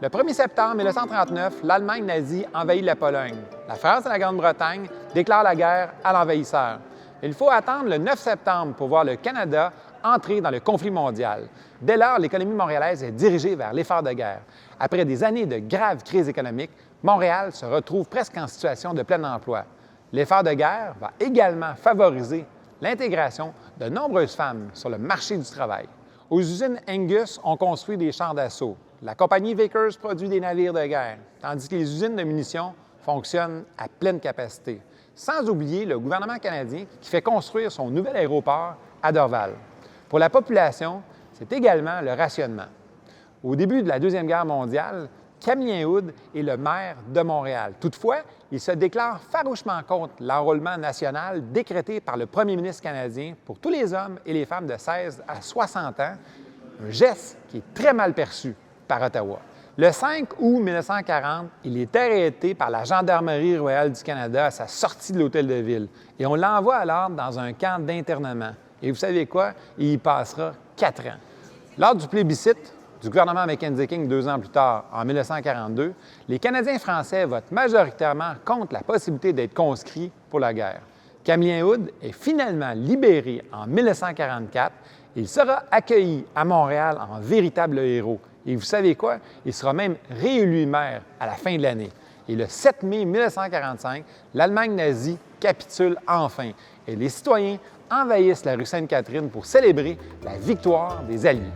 Le 1er septembre 1939, l'Allemagne nazie envahit la Pologne. La France et la Grande-Bretagne déclarent la guerre à l'envahisseur. Il faut attendre le 9 septembre pour voir le Canada entrer dans le conflit mondial. Dès lors, l'économie montréalaise est dirigée vers l'effort de guerre. Après des années de graves crises économiques, Montréal se retrouve presque en situation de plein emploi. L'effort de guerre va également favoriser l'intégration de nombreuses femmes sur le marché du travail. Aux usines Angus, on construit des chars d'assaut. La compagnie Vickers produit des navires de guerre, tandis que les usines de munitions fonctionnent à pleine capacité. Sans oublier le gouvernement canadien qui fait construire son nouvel aéroport à Dorval. Pour la population, c'est également le rationnement. Au début de la Deuxième Guerre mondiale, Camillien Houde est le maire de Montréal. Toutefois, il se déclare farouchement contre l'enrôlement national décrété par le premier ministre canadien pour tous les hommes et les femmes de 16 à 60 ans, un geste qui est très mal perçu par Ottawa. Le 5 août 1940, il est arrêté par la Gendarmerie royale du Canada à sa sortie de l'hôtel de ville et on l'envoie alors dans un camp d'internement. Et vous savez quoi? Il y passera 4 ans. Lors du plébiscite du gouvernement Mackenzie King 2 ans plus tard, en 1942, les Canadiens français votent majoritairement contre la possibilité d'être conscrits pour la guerre. Camillien Houde est finalement libéré en 1944 et il sera accueilli à Montréal en véritable héros. Et vous savez quoi? Il sera même réélu maire à la fin de l'année. Et le 7 mai 1945, l'Allemagne nazie capitule enfin et les citoyens envahissent la rue Sainte-Catherine pour célébrer la victoire des Alliés.